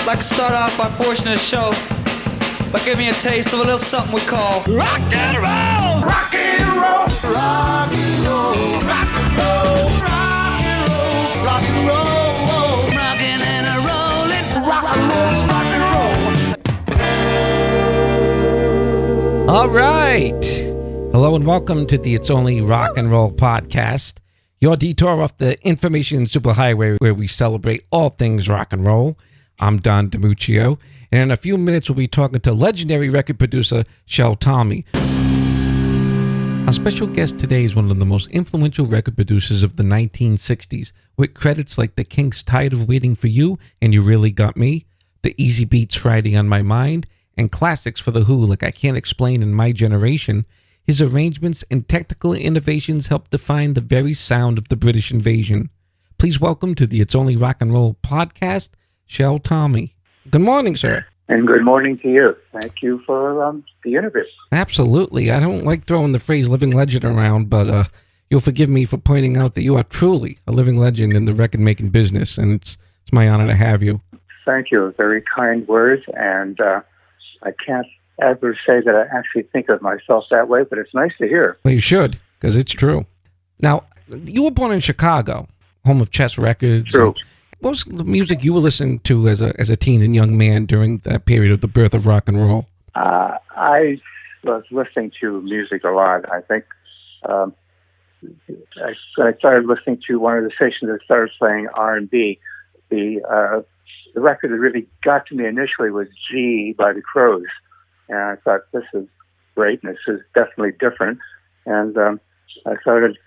I'd like to start off our portion of the show by giving you a taste of a little something we call rock and roll. Rock and roll. Rock and roll. Rock and roll. Rock and roll. Rock and roll. Rockin' and a rollin'. Rock and roll. Rock and roll. All right. Hello and welcome to the It's Only Rock and Roll podcast, your detour off the information superhighway where we celebrate all things rock and roll. I'm Don 𝗙𝗂𝗧𝗘, and in a few minutes we'll be talking to legendary record producer Shel Talmy. Our special guest today is one of the most influential record producers of the 1960s, with credits like the Kinks' Tired of Waiting for You and You Really Got Me, the Easybeats' Friday on My Mind, and classics for The Who like I Can't Explain and My Generation. His arrangements and technical innovations helped define the very sound of the British invasion. Please welcome to the It's Only Rock and Roll podcast, Shel Talmy. Good morning, sir. And good morning to you. Thank you for the interview. Absolutely. I don't like throwing the phrase living legend around, but you'll forgive me for pointing out that you are truly a living legend in the record-making business, and it's my honor to have you. Thank you. Very kind words, and I can't ever say that I actually think of myself that way, but it's nice to hear. Well, you should, because it's true. Now, you were born in Chicago, home of Chess Records. True. What was the music you were listening to as a teen and young man during that period of the birth of rock and roll? I was listening to music a lot. I think I started listening to one of the stations that started playing R&B. The record that really got to me initially was G by the Crows. And I thought, this is great, and this is definitely different. And I started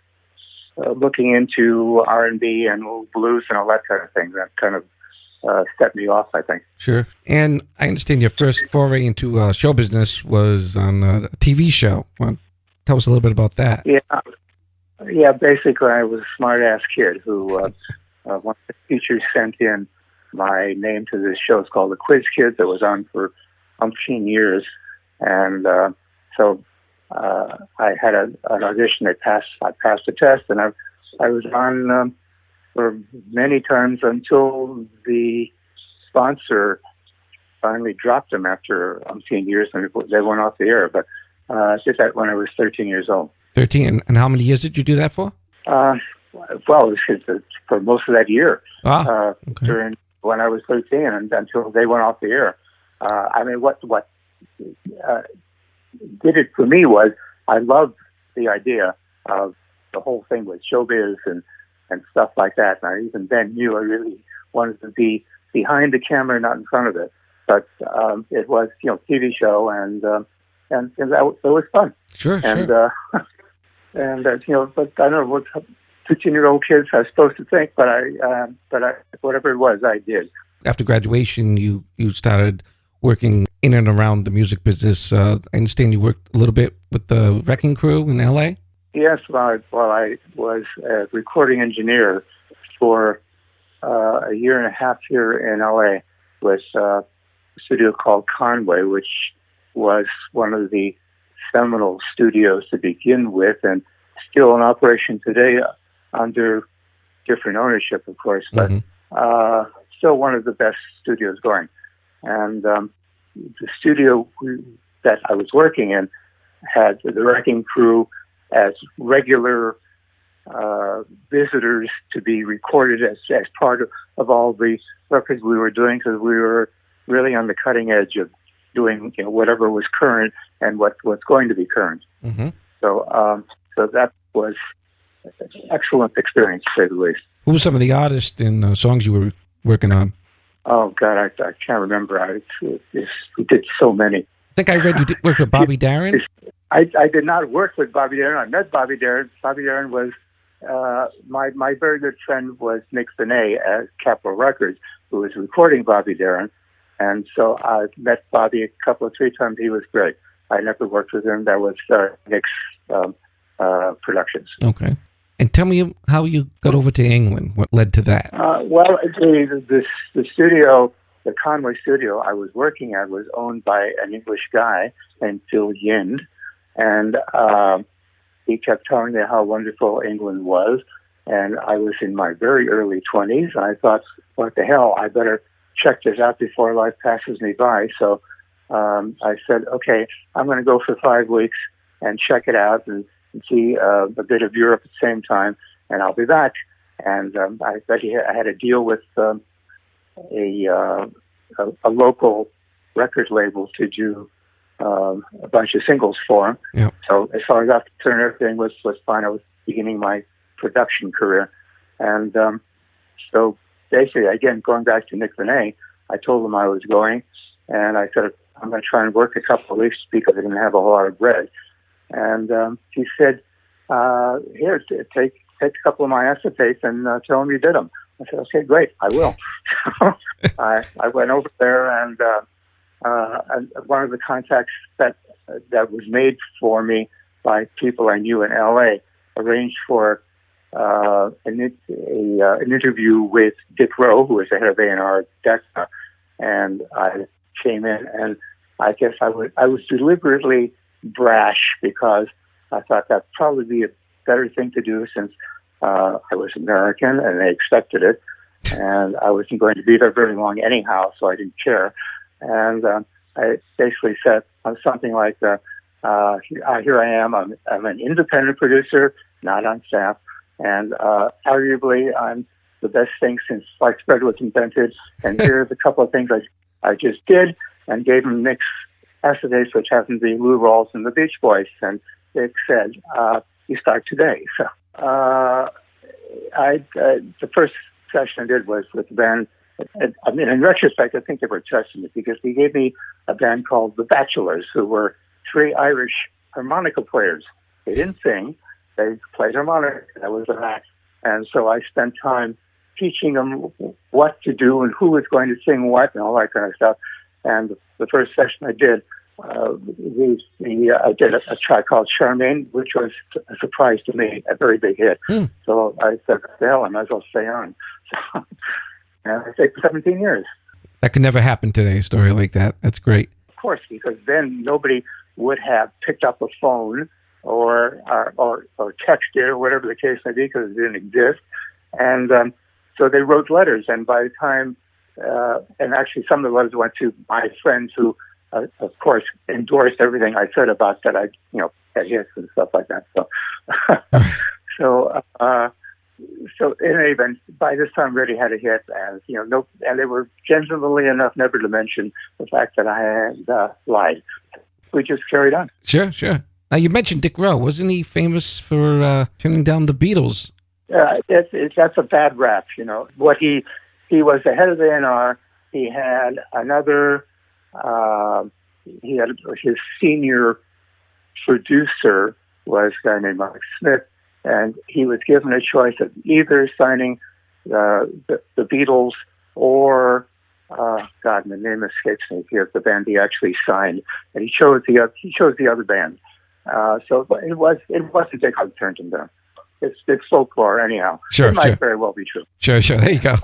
looking into R&B and blues and all that kind of thing. That kind of set me off, I think. Sure. And I understand your first foray into show business was on a TV show. Well, tell us a little bit about that. Yeah. Basically, I was a smart-ass kid who one of the teachers sent in my name to this show. It's called the 𝗀𝗧𝗃 that was on for umpteen years, and so I had an audition. I passed the test, and I was on for many times until the sponsor finally dropped them after umpteen years, and they went off the air. But I did that when I was 13 years old. 13, and how many years did you do that for? Well, it was for most of that year. Okay. During when I was 13 and until they went off the air. I mean, what did it for me was I loved the idea of the whole thing with showbiz and stuff like that. And I even then knew I really wanted to be behind the camera, not in front of it. But it was, TV show, and that was fun. Sure. But I don't know what 15-year-old kids are supposed to think, but I whatever it was, I did. After graduation, you started working in and around the music business. I understand you worked a little bit with the Wrecking Crew in L.A.? Yes, well, I was a recording engineer for a year and a half here in L.A. with a studio called Conway, which was one of the seminal studios to begin with, and still in operation today under different ownership, of course, but still one of the best studios going. And the studio that I was working in had the Wrecking Crew as regular visitors to be recorded as part of all the records we were doing, because we were really on the cutting edge of doing whatever was current and what's going to be current. So that was an excellent experience, to say the least. Who were some of the artists and songs you were working on? Oh, God, I can't remember. We did so many. I think I read you worked with Bobby Darin. I did not work with Bobby Darin. I met Bobby Darin. Bobby Darin was my very good friend was Nick Benet at Capitol Records, who was recording Bobby Darin. And so I met Bobby three times. He was great. I never worked with him. That was Nick's productions. Okay. And tell me how you got over to England. What led to that? Well, the studio, the Conway studio I was working at, was owned by an English guy named Phil Yind. And he kept telling me how wonderful England was. And I was in my very early 20s. And I thought, what the hell, I better check this out before life passes me by. So I said, okay, I'm going to go for 5 weeks and check it out and see a bit of Europe at the same time, and I'll be back. And I had a deal with a local record label to do a bunch of singles for him. Yep. So as far as I was concerned, everything was fine. I was beginning my production career. And so basically, again, going back to 𝗙𝗂𝗧𝗘, I told him I was going, and I said, I'm going to try and work a couple of weeks because I didn't have a whole lot of bread. And he said, here, take a couple of my acetates and tell him you did them. I said, okay, great, I will. I went over there, and one of the contacts that was made for me by people I knew in LA arranged for an interview with 𝗙𝗂𝗹𝗃, who was the head of A&R at Decca, and I came in, and I guess I was deliberately brash because I thought that'd probably be a better thing to do since I was American and they expected it, and I wasn't going to be there very long anyhow, so I didn't care. And I basically said something like, here I am, I'm an independent producer, not on staff, and arguably I'm the best thing since sliced bread was invented, and here's a couple of things I just did, and gave him Nick's acetates, which happened to be Lou Rawls and the Beach Boys, and Nick said, you start today. So the first session I did was with the band. I mean, in retrospect, I think they were trusting it because they gave me a band called the 𝗙𝗂𝗧𝗘, who were 3 Irish harmonica players. They didn't sing; they played harmonica. That was that. And so I spent time teaching them what to do and who was going to sing what and all that kind of stuff. And the first session I did, I did a track called Charmaine, which was a surprise to me, a very big hit. So I said, hell, I might as well stay on. So, and I stayed for 17 years. That could never happen today, a story like that. That's great. Of course, because then nobody would have picked up a phone or texted or whatever the case may be because it didn't exist. And so they wrote letters, and by the time, and actually some of the letters went to my friends who, of course, endorsed everything I said about that I, had hits and stuff like that. So, so in any event, by this time, I already had a hit, and and they were gentlemanly enough never to mention the fact that I had lied. We just carried on. Sure. Now you mentioned 𝗙𝗂𝗧𝗃. Wasn't he famous for turning down the Beatles? That's a bad rap. What he was the head of the A&R. He had another. He had his senior producer was a guy named Mike Smith, and he was given a choice of either signing the Beatles or God, the name escapes me here. The band he actually signed, and he chose the other band. So it wasn't 𝗙𝗂𝗧𝗃 who turned him down. It's folklore anyhow. Sure, it might very well be true. Sure. There you go.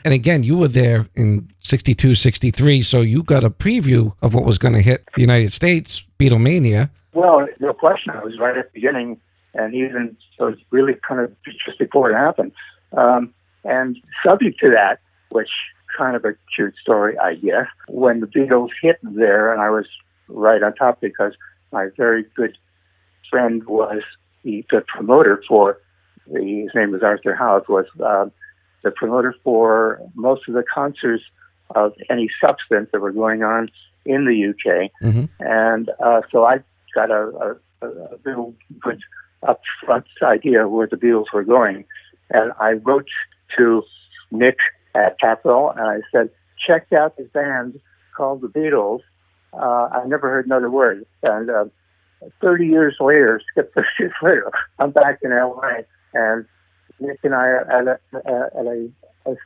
And again, you were there in 62, 63, so you got a preview of what was going to hit the United States, Beatlemania. Well, no question. I was right at the beginning, and even so, it was really kind of just before it happened. And subject to that, which kind of a cute story, I guess, when the Beatles hit there, and I was right on top because my very good friend was the promoter for his name was Arthur Howes, was the promoter for most of the concerts of any substance that were going on in the UK. Mm-hmm. And so I got a real good upfront idea of where the Beatles were going. And I wrote to Nick at Capitol, and I said, check out this band called the Beatles. I never heard another word. And 30 years later, I'm back in LA, and Nick and I are at a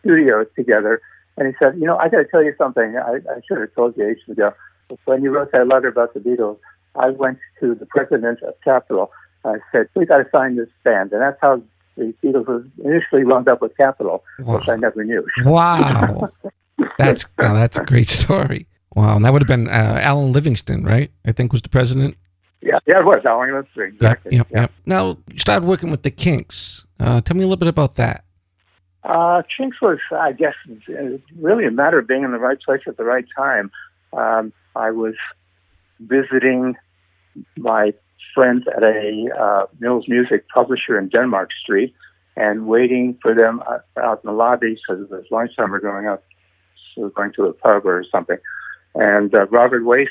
studio together, and he said, I got to tell you something. I should have told you ages ago. When you wrote that letter about the Beatles, I went to the president of Capitol. I said, we got to sign this band. And that's how the Beatles was initially wound up with Capitol, which I never knew. Wow. That's a great story. Wow. And that would have been Alan Livingston, right? I think was the president. Yeah, it was Alan Livingston. Exactly. Yep. Now, you started working with the Kinks. Tell me a little bit about that. Kinks was, I guess, really a matter of being in the right place at the right time. I was visiting my friends at a Mills Music publisher in Denmark Street and waiting for them out in the lobby because it was lunchtime. We're going out, so we're going to a pub or something. And Robert Weiss,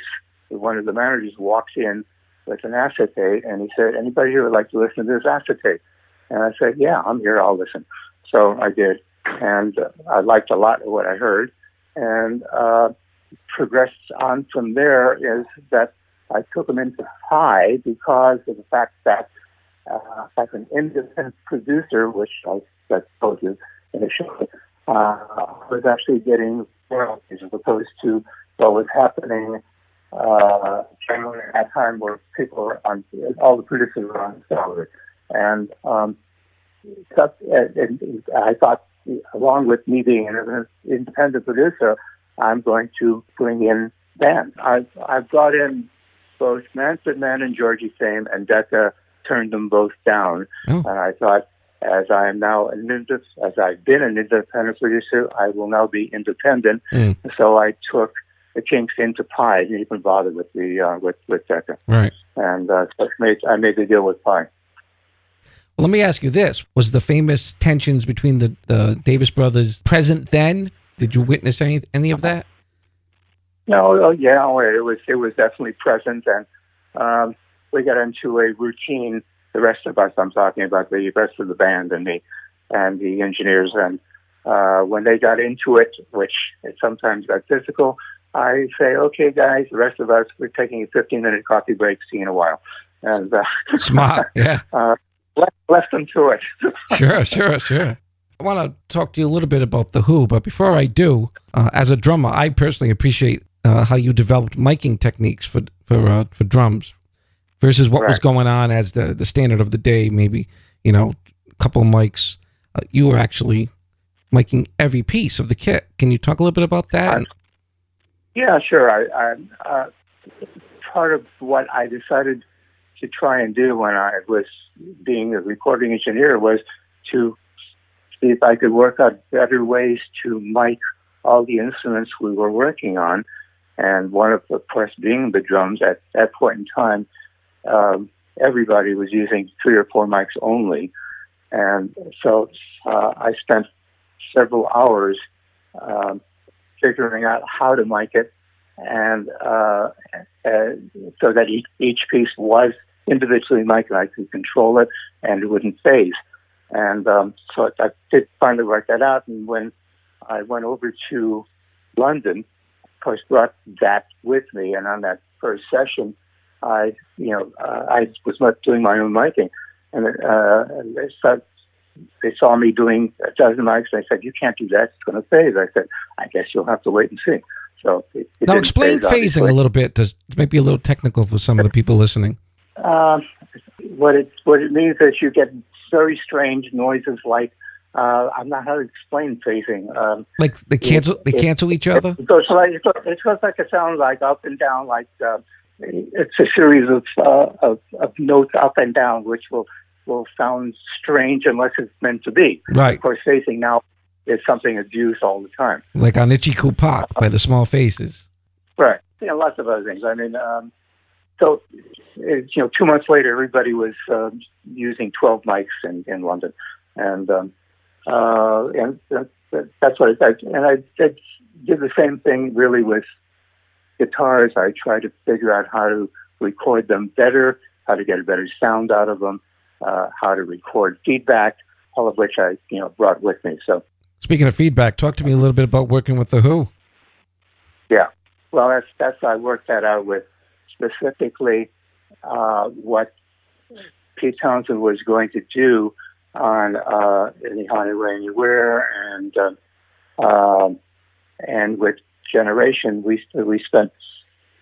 one of the managers, walked in with an acetate, and he said, "Anybody here would like to listen to this acetate?" And I said, "Yeah, I'm here. I'll listen." So I did, and I liked a lot of what I heard, and progressed on from there. Is that I took them into Pi because of the fact that as an independent producer, which I told you initially, was actually getting royalties as opposed to what was happening generally at that time where people were on, all the producers were on salary. And I thought, along with me being an independent producer, I'm going to bring in bands. I've brought in both Manfred Mann and 𝗀𝗲𝗃𝗃 fame, and Decca turned them both down. Oh. And I thought, as I am now as I've been an independent producer, I will now be independent. So I took the Kinks into Pi. I didn't even bother with the with Decca. Right. And so I made the deal with Pi. Well, let me ask you this: was the famous tensions between the Davis brothers present then? Did you witness any of that? No, yeah, it was definitely present, and we got into a routine. The rest of us, I'm talking about the rest of the band and the engineers, and when they got into it, which it sometimes got physical, I say, "Okay, guys, the rest of us, we're taking a 15-minute coffee break. See you in a while." And smart, yeah. Left them to it. Sure. I want to talk to you a little bit about the Who, but before I do, as a drummer, I personally appreciate how you developed miking techniques for drums versus what was going on as the standard of the day. Maybe, a couple of mics. You were actually miking every piece of the kit. Can you talk a little bit about that? Yeah, sure. I part of what I decided to try and do when I was being a recording engineer was to see if I could work out better ways to mic all the instruments we were working on. And one of course, being the drums at that point in time, everybody was using 3 or 4 mics only. And so I spent several hours figuring out how to mic it, and so that each piece was individually mic'd, and I could control it, and it wouldn't phase. And so I did finally work that out. And when I went over to London, of course, brought that with me. And on that first session, I was not doing my own miking, and they saw me doing a dozen mics, and they said, "You can't do that; it's going to phase." I said, "I guess you'll have to wait and see." So now explain phasing a little bit. It might be a little technical for some of the people listening. What it means is you get very strange noises like I'm not how to explain phasing. Like they cancel each other. It goes like it sounds like up and down, like it's a series of notes up and down, which will sound strange unless it's meant to be. Right. Of course, phasing now is something that's used all the time. Like on 𝗙𝗂𝗋𝗃 by the Small Faces. Right. Lots of other things. I mean, so 2 months later, everybody was using 12 mics in London, and that's what I did. And I did the same thing really with guitars. I tried to figure out how to record them better, how to get a better sound out of them, how to record feedback, all of which I brought with me. So, speaking of feedback, talk to me a little bit about working with the Who. Yeah, well, that's I worked that out with specifically what Pete Townshend was going to do on Any Honey Rain You Wear, and with Generation, we spent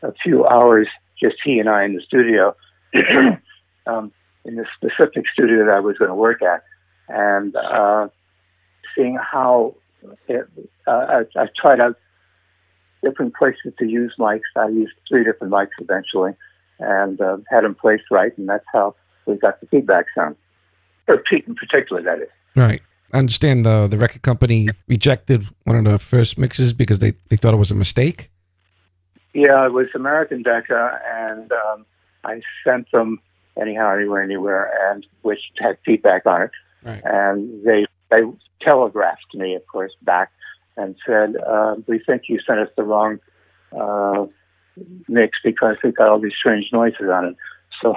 a few hours, just he and I, in the studio, in the specific studio that I was going to work at, and seeing how I tried out different places to use mics. I used 3 different mics eventually, and had them placed right, and that's how we got the feedback sound. For Pete in particular, that is. Right. I understand the record company rejected one of the first mixes because they thought it was a mistake. Yeah, it was American Decca, and I sent them anyhow, anywhere, and which had feedback on it. Right. And they telegraphed me, of course, back and said, we think you sent us the wrong mix because it got all these strange noises on it. So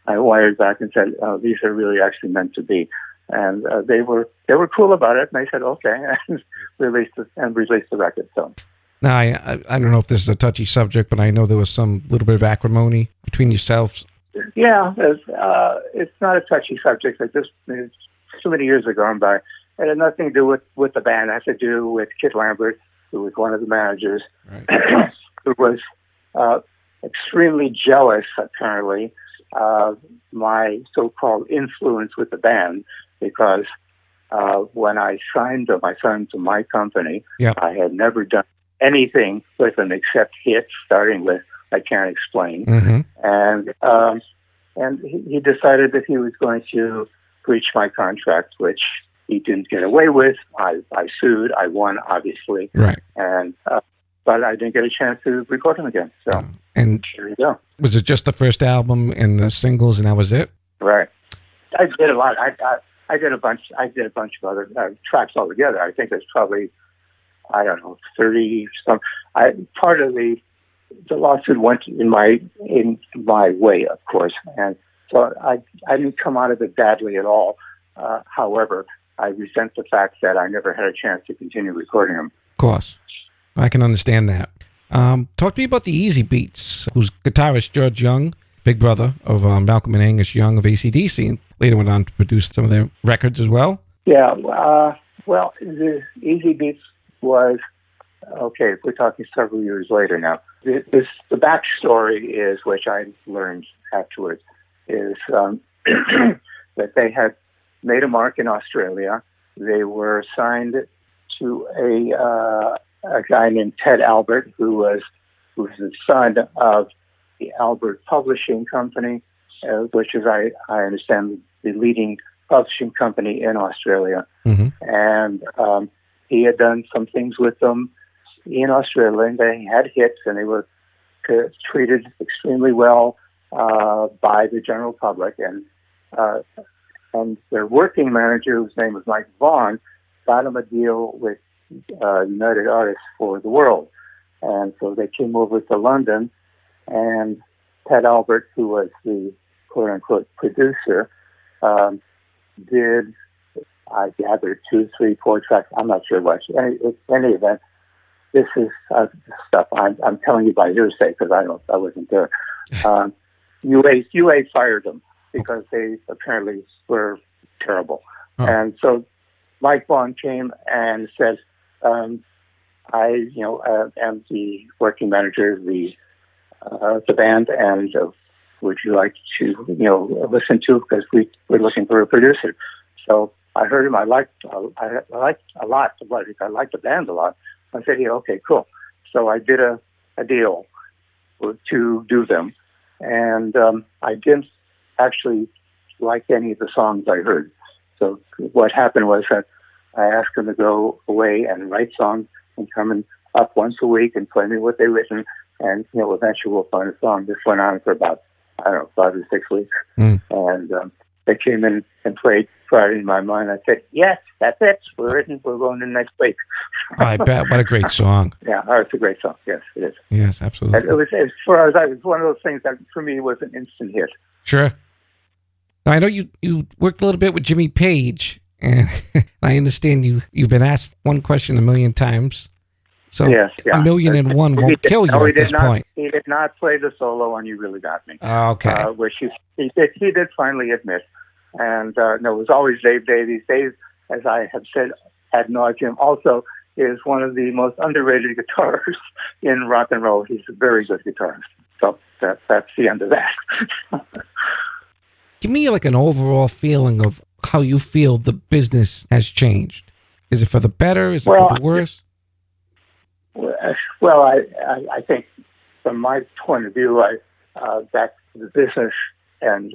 I wired back and said, these are really actually meant to be. And they were cool about it, and they said, okay, and released the record. So. Now, I don't know if this is a touchy subject, but I know there was some little bit of acrimony between yourselves. Yeah, it's not a touchy subject. It's so many years have gone by. It had nothing to do with the band. It had to do with 𝗙𝗲𝗵𝗏, who was one of the managers, Right. who was extremely jealous, apparently, of my so-called influence with the band, because when I signed to my company, Yep. I had never done anything with them except hits, starting with I Can't Explain. Mm-hmm. And he decided that he was going to breach my contract, which he didn't get away with. I sued. I won, obviously. Right. And but I didn't get a chance to record him again. So and here you go. Was it just the first album and the singles, and that was it? Right. I did a lot. I did a bunch. I did a bunch of other tracks altogether. I think there's probably, I don't know, 30 some. Part of the lawsuit went in my way, of course, and so I didn't come out of it badly at all. However, I resent the fact that I never had a chance to continue recording them. Of course, I can understand that. Talk to me about the Easybeats, whose guitarist George Young, big brother of Malcolm and Angus Young of AC/DC, and later went on to produce some of their records as well. Yeah, well, the Easybeats was, okay, we're talking several years later now. The backstory is, which I learned afterwards, is that they had made a mark in Australia. They were signed to a guy named 𝗙𝗂𝗶𝗁, who's the son of the Albert Publishing Company, which is, I understand, the leading publishing company in Australia. Mm-hmm. And he had done some things with them in Australia, and they had hits, and they were treated extremely well by the general public. And their working manager, whose name was Mike Vaughan, got him a deal with United Artists for the World. And so they came over to London, and 𝗙𝗂𝗶𝗁, who was the quote-unquote producer, did, I gather, 2, 3, 4 tracks. I'm not sure what. In any event, this is stuff I'm telling you by hearsay because I wasn't there. UA fired them because they apparently were terrible. Oh. And so Mike Vaughan came and said, I am the working manager of the band, and would you like to listen to, because we're looking for a producer. So I heard him. I liked a lot. I liked the band a lot. I said, yeah, okay, cool. So I did a deal to do them, and I didn't actually like any of the songs I heard. So what happened was that I asked them to go away and write songs and come up once a week and play me what they'd written, and eventually we'll find a song. This went on for about 5 or 6 weeks, and they came in and played Friday in My Mind. I said, yes, that's it. We're going in next week. I bet. What a great song. Yeah, it's a great song. Yes, it is. Yes, absolutely. And it was, as far as it was one of those things that for me was an instant hit. Sure. Now, I know you worked a little bit with Jimmy Page, and I understand you've been asked one question 1,000,000 times. So yes, yeah. 1,000,001 won't kill you at this point. He did not play the solo on You Really Got Me. Okay. Which he did finally admit. And it was always Dave Davies. Dave, as I have said ad nauseum, also is one of the most underrated guitarists in rock and roll. He's a very good guitarist. So that's the end of that. Give me like an overall feeling of how you feel the business has changed. Is it for the better? Is it for the worse? Well, I think from my point of view, that the business, and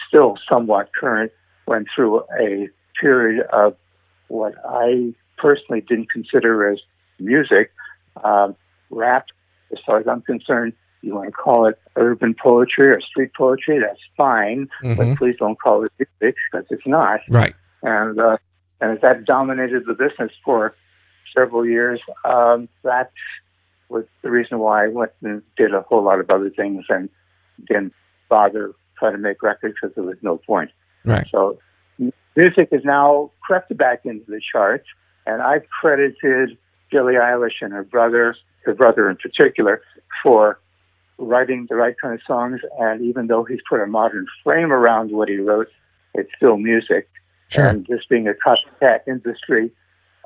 still somewhat current, went through a period of what I personally didn't consider as music. Rap, as far as I'm concerned, you want to call it urban poetry or street poetry, that's fine, but please don't call it music, because it's not. Right. And as that dominated the business for several years, that was the reason why I went and did a whole lot of other things and didn't bother trying to make records because there was no point. Right. So music is now crept back into the charts, and I've credited Billie Eilish and her brother in particular, for writing the right kind of songs. And even though he's put a modern frame around what he wrote, it's still music. Sure. And this being a copycat industry,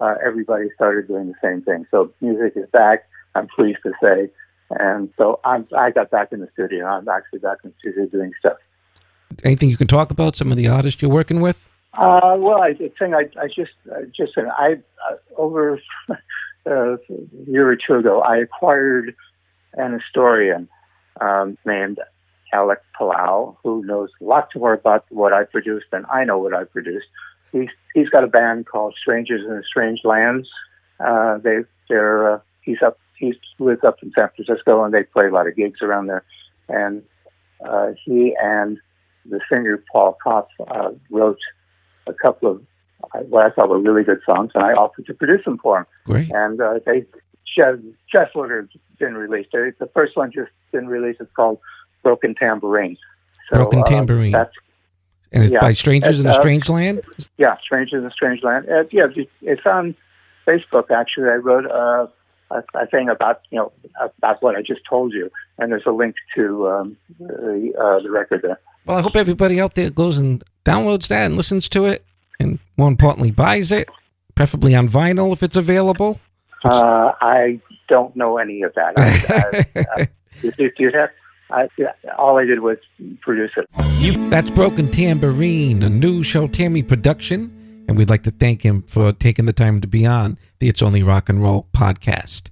everybody started doing the same thing. So music is back, I'm pleased to say. And so I got back in the studio. I'm actually back in the studio doing stuff. Anything you can talk about? Some of the artists you're working with? Well, I think I just said, over a year or two ago, I acquired an historian named 𝗙𝗂𝗶𝗴𝗵𝘁, who knows lots more about what I produced than I know what I produced. He's got a band called Strangers in Strange Lands. He lives up in San Francisco, and they play a lot of gigs around there. And he and the singer 𝗙𝗂𝗶 wrote a couple of what I thought were really good songs, and I offered to produce them for him. Great. And they just been released. The first one just been released. It's called Broken Tambourine. So, Broken Tambourine. And it's by Strangers in a Strange Land? Yeah, Strangers in a Strange Land. It's on Facebook, actually. I wrote a thing about what I just told you, and there's a link to the record there. Well, I hope everybody out there goes and downloads that and listens to it, and more importantly, buys it, preferably on vinyl if it's available. I don't know any of that. All I did was produce it. That's Broken Tambourine, a new Shel Talmy production, and we'd like to thank him for taking the time to be on the It's Only Rock and Roll podcast.